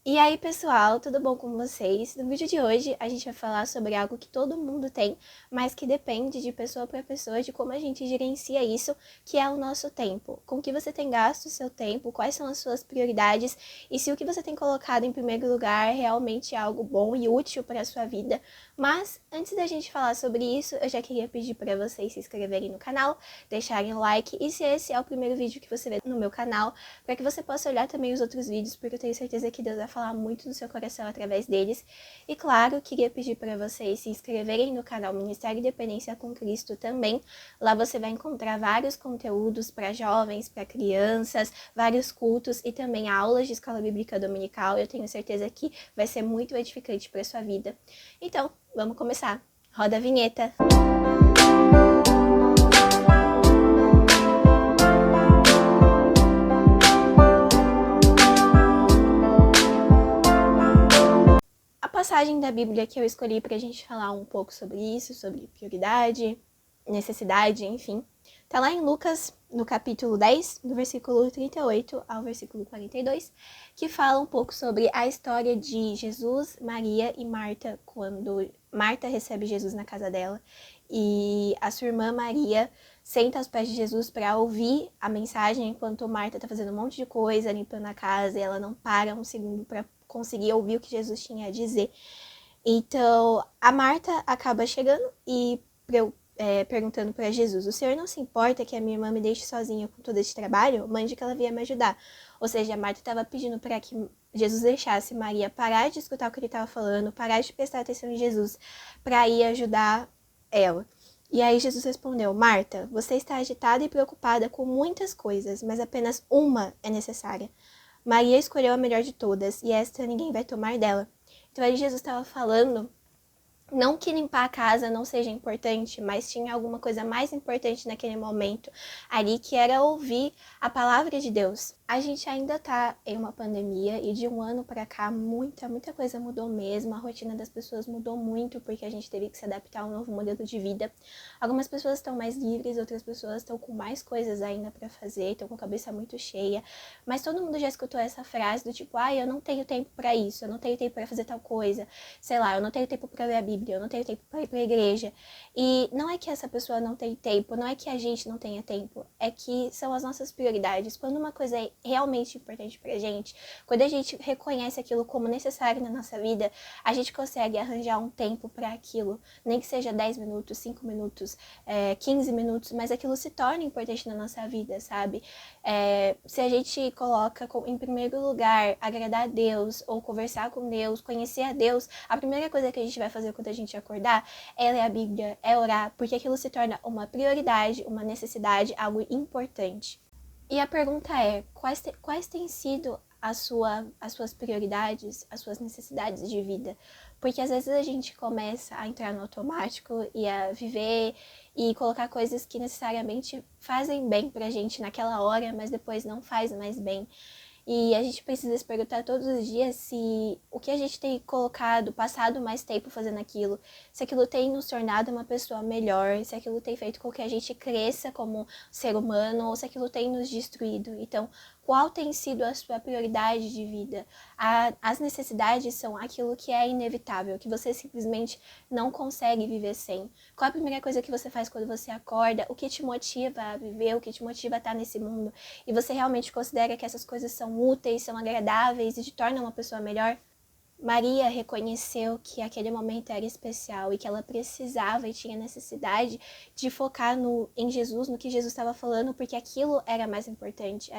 E aí, pessoal, tudo bom com vocês? No vídeo de hoje, a gente vai falar sobre algo que todo mundo tem, mas que depende de pessoa para pessoa, de como a gente gerencia isso, que é o nosso tempo. Com que você tem gasto o seu tempo, quais são as suas prioridades e se o que você tem colocado em primeiro lugar realmente é algo bom e útil para a sua vida. Mas, antes da gente falar sobre isso, eu já queria pedir para vocês se inscreverem no canal, deixarem o like e se esse é o primeiro vídeo que você vê no meu canal, para que você possa olhar também os outros vídeos, porque eu tenho certeza que Deus vai falar muito do seu coração através deles. E claro, queria pedir para vocês se inscreverem no canal Ministério Independência com Cristo também. Lá você vai encontrar vários conteúdos para jovens, para crianças, vários cultos e também aulas de escola bíblica dominical. Eu tenho certeza que vai ser muito edificante para sua vida. Então, vamos começar. Roda a vinheta! A passagem da Bíblia que eu escolhi para a gente falar um pouco sobre isso, sobre prioridade, necessidade, enfim, tá lá em Lucas, no capítulo 10, do versículo 38 ao versículo 42, que fala um pouco sobre a história de Jesus, Maria e Marta, quando Marta recebe Jesus na casa dela e a sua irmã Maria senta aos pés de Jesus para ouvir a mensagem, enquanto Marta tá fazendo um monte de coisa, limpando a casa, e ela não para um segundo para conseguir ouvir o que Jesus tinha a dizer. Então, a Marta acaba chegando e perguntando para Jesus: o senhor não se importa que a minha irmã me deixe sozinha com todo esse trabalho? Mande que ela venha me ajudar. Ou seja, a Marta estava pedindo para que Jesus deixasse Maria parar de escutar o que ele estava falando, parar de prestar atenção em Jesus, para ir ajudar ela. E aí Jesus respondeu: Marta, você está agitada e preocupada com muitas coisas, mas apenas uma é necessária. Maria escolheu a melhor de todas, e esta ninguém vai tomar dela. Então aí Jesus estava falando, não que limpar a casa não seja importante, mas tinha alguma coisa mais importante naquele momento ali, que era ouvir a palavra de Deus. A gente ainda tá em uma pandemia e de um ano para cá muita coisa mudou mesmo. A rotina das pessoas mudou muito porque a gente teve que se adaptar a um novo modelo de vida. Algumas pessoas estão mais livres, outras pessoas estão com mais coisas ainda para fazer, estão com a cabeça muito cheia. Mas todo mundo já escutou essa frase do tipo: eu não tenho tempo para isso, eu não tenho tempo para fazer tal coisa, sei lá, eu não tenho tempo para ler a Bíblia, eu não tenho tempo para ir para a igreja. E não é que essa pessoa não tem tempo, não é que a gente não tenha tempo, é que são as nossas prioridades. Quando uma coisa é realmente importante pra gente, quando a gente reconhece aquilo como necessário na nossa vida, a gente consegue arranjar um tempo para aquilo, nem que seja 10 minutos, 5 minutos, 15 minutos, mas aquilo se torna importante na nossa vida, sabe? Se a gente coloca em primeiro lugar agradar a Deus, ou conversar com Deus, conhecer a Deus, a primeira coisa que a gente vai fazer quando a gente acordar é ler a Bíblia, é orar, porque aquilo se torna uma prioridade, uma necessidade, algo importante. E a pergunta é: quais têm sido as suas prioridades, as suas necessidades de vida? Porque às vezes a gente começa a entrar no automático e a viver e colocar coisas que necessariamente fazem bem pra gente naquela hora, mas depois não faz mais bem. E a gente precisa se perguntar todos os dias se o que a gente tem colocado, passado mais tempo fazendo aquilo, se aquilo tem nos tornado uma pessoa melhor, se aquilo tem feito com que a gente cresça como ser humano, ou se aquilo tem nos destruído. Então, qual tem sido a sua prioridade de vida? As necessidades são aquilo que é inevitável, que você simplesmente não consegue viver sem. Qual a primeira coisa que você faz quando você acorda? O que te motiva a viver? O que te motiva a estar nesse mundo? E você realmente considera que essas coisas são úteis, são agradáveis e te tornam uma pessoa melhor? Maria reconheceu que aquele momento era especial e que ela precisava e tinha necessidade de focar em Jesus, no que Jesus estava falando, porque aquilo era mais importante,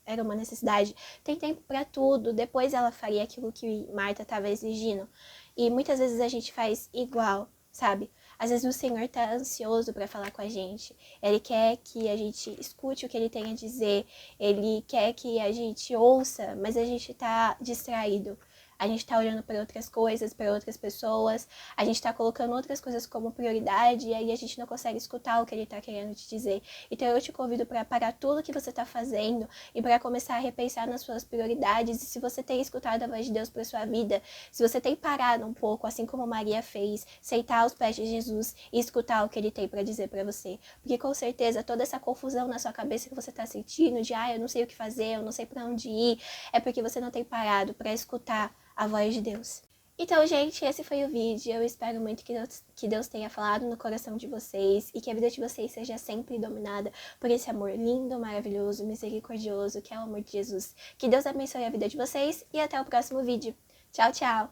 era uma necessidade. Tem tempo para tudo, depois ela faria aquilo que Marta estava exigindo. E muitas vezes a gente faz igual, sabe? Às vezes o Senhor está ansioso para falar com a gente. Ele quer que a gente escute o que ele tem a dizer. Ele quer que a gente ouça, mas a gente está distraído. a gente tá olhando para outras coisas, para outras pessoas, a gente tá colocando outras coisas como prioridade e aí a gente não consegue escutar o que ele tá querendo te dizer. Então eu te convido para parar tudo que você tá fazendo e para começar a repensar nas suas prioridades. E se você tem escutado a voz de Deus para sua vida, se você tem parado um pouco, assim como Maria fez, sentar aos pés de Jesus e escutar o que ele tem para dizer para você. Porque com certeza toda essa confusão na sua cabeça que você tá sentindo de eu não sei o que fazer, eu não sei para onde ir, é porque você não tem parado para escutar a voz de Deus. Então, gente, esse foi o vídeo. Eu espero muito que Deus tenha falado no coração de vocês e que a vida de vocês seja sempre dominada por esse amor lindo, maravilhoso, misericordioso, que é o amor de Jesus. Que Deus abençoe a vida de vocês e até o próximo vídeo. Tchau, tchau!